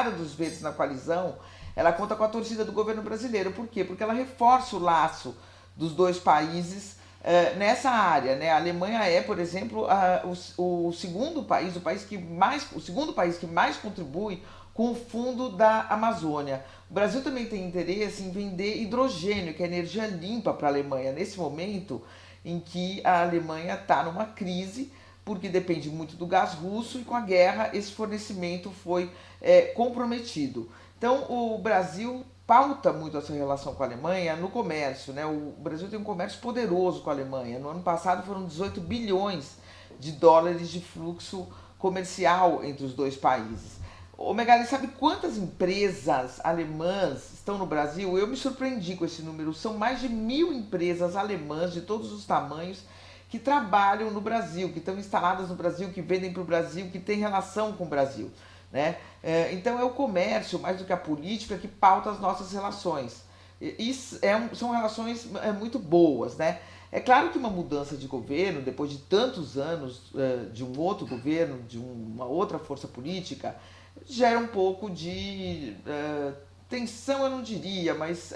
bancada dos verdes na coalizão, ela conta com a torcida do governo brasileiro. Por quê? Porque ela reforça o laço dos dois países nessa área, né? A Alemanha é, por exemplo, o segundo país, o segundo país que mais contribui com o fundo da Amazônia. O Brasil também tem interesse em vender hidrogênio, que é energia limpa para a Alemanha, nesse momento em que a Alemanha está numa crise, porque depende muito do gás russo e com a guerra esse fornecimento foi comprometido. Então o Brasil pauta muito essa relação com a Alemanha no comércio, né? O Brasil tem um comércio poderoso com a Alemanha. No ano passado foram 18 bilhões de dólares de fluxo comercial entre os dois países. Ô Megali, sabe quantas empresas alemãs estão no Brasil? Eu me surpreendi com esse número. São mais de 1.000 empresas alemãs de todos os tamanhos que trabalham no Brasil, que estão instaladas no Brasil, que vendem para o Brasil, que têm relação com o Brasil. Né? Então é o comércio, mais do que a política, que pauta as nossas relações. E são relações muito boas. Né? É claro que uma mudança de governo, depois de tantos anos de um outro governo, de uma outra força política, gera um pouco de tensão, eu não diria, mas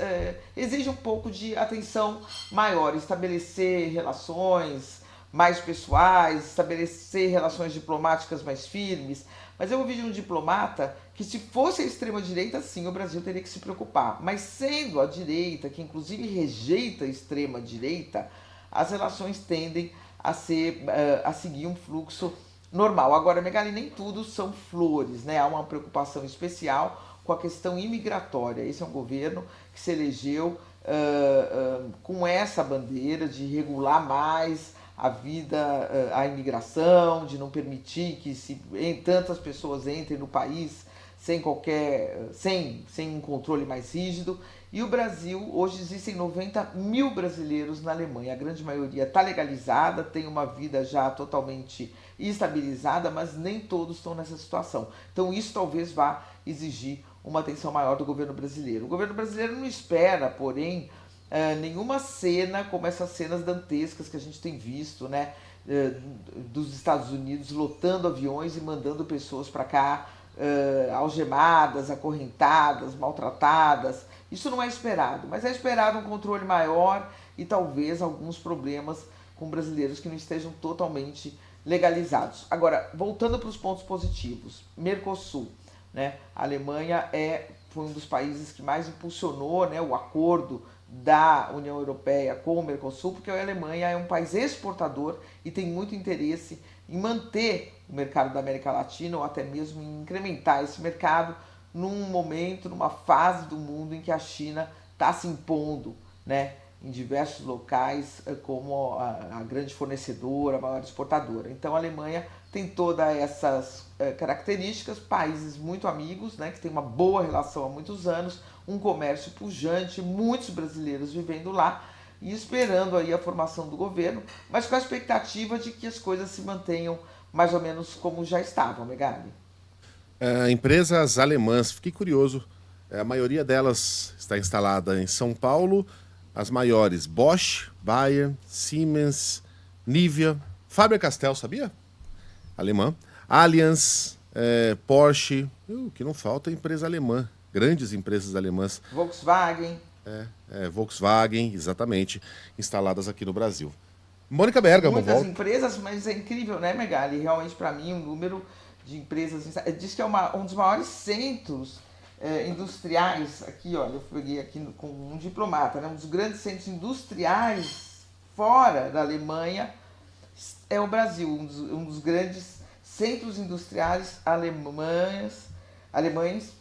exige um pouco de atenção maior, estabelecer relações mais pessoais, estabelecer relações diplomáticas mais firmes. Mas eu ouvi de um diplomata que, se fosse a extrema-direita, sim, o Brasil teria que se preocupar. Mas sendo a direita, que inclusive rejeita a extrema-direita, as relações tendem a seguir um fluxo normal. Agora, Megali, nem tudo são flores, né? Há uma preocupação especial com a questão imigratória. Esse é um governo que se elegeu com essa bandeira de regular mais a vida, a imigração, de não permitir que tantas pessoas entrem no país sem um controle mais rígido. E o Brasil, hoje existem 90 mil brasileiros na Alemanha. A grande maioria está legalizada, tem uma vida já totalmente estabilizada, mas nem todos estão nessa situação. Então isso talvez vá exigir uma atenção maior do governo brasileiro. O governo brasileiro não espera, porém, nenhuma cena como essas cenas dantescas que a gente tem visto, né? Dos Estados Unidos lotando aviões e mandando pessoas para cá algemadas, acorrentadas, maltratadas. Isso não é esperado, mas é esperado um controle maior e talvez alguns problemas com brasileiros que não estejam totalmente legalizados. Agora, voltando para os pontos positivos, Mercosul, né? A Alemanha foi um dos países que mais impulsionou, né, o acordo da União Europeia com o Mercosul, porque a Alemanha é um país exportador e tem muito interesse em manter o mercado da América Latina ou até mesmo em incrementar esse mercado num momento, numa fase do mundo em que a China está se impondo, né, em diversos locais como a grande fornecedora, a maior exportadora. Então a Alemanha tem todas essas características, países muito amigos, né, que tem uma boa relação há muitos anos, um comércio pujante, muitos brasileiros vivendo lá e esperando aí a formação do governo, mas com a expectativa de que as coisas se mantenham mais ou menos como já estavam, Megali. Empresas alemãs, fiquei curioso, a maioria delas está instalada em São Paulo, as maiores, Bosch, Bayer, Siemens, Nivea, Faber-Castell, sabia? Alemã, Allianz, Porsche, o que não falta é empresa alemã, grandes empresas alemãs. Volkswagen. Volkswagen, exatamente, instaladas aqui no Brasil. Mônica Bergamo, Muitas volta. empresas, mas é incrível, né, Megali? Realmente, para mim, o número de empresas. Diz que é um dos maiores centros industriais. Aqui, olha, eu peguei aqui com um diplomata, né? Um dos grandes centros industriais fora da Alemanha é o Brasil. Um dos grandes centros industriais alemães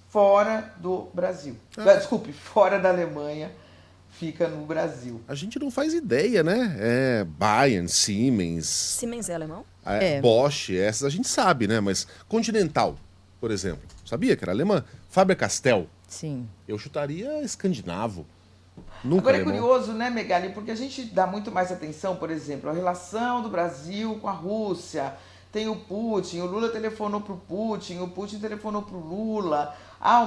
fora do Brasil. Desculpe, fora da Alemanha. Fica no Brasil. A gente não faz ideia, né? Bayern, Siemens. Siemens é alemão? Bosch, essas a gente sabe, né? Mas Continental, por exemplo, sabia que era alemã? Faber-Castell. Sim. Eu chutaria escandinavo. Nunca Agora alemão. É curioso, né, Megali? Porque a gente dá muito mais atenção, por exemplo, à relação do Brasil com a Rússia. Tem o Putin, o Lula telefonou pro Putin, o Putin telefonou pro Lula. O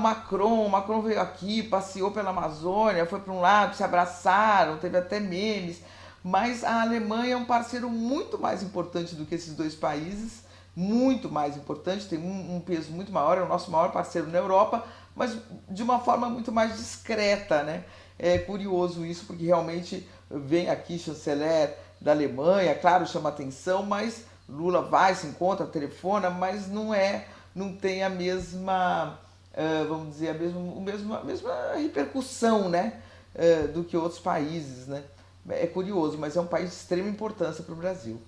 Macron veio aqui, passeou pela Amazônia, foi para um lado, se abraçaram, teve até memes. Mas a Alemanha é um parceiro muito mais importante do que esses dois países muito mais importante, tem um peso muito maior, é o nosso maior parceiro na Europa, mas de uma forma muito mais discreta, né? É curioso isso, porque realmente vem aqui chanceler da Alemanha, claro, chama atenção, mas Lula vai, se encontra, telefona, mas não tem a mesma, vamos dizer, a mesma repercussão, né? Do que outros países, né? É curioso, mas é um país de extrema importância para o Brasil.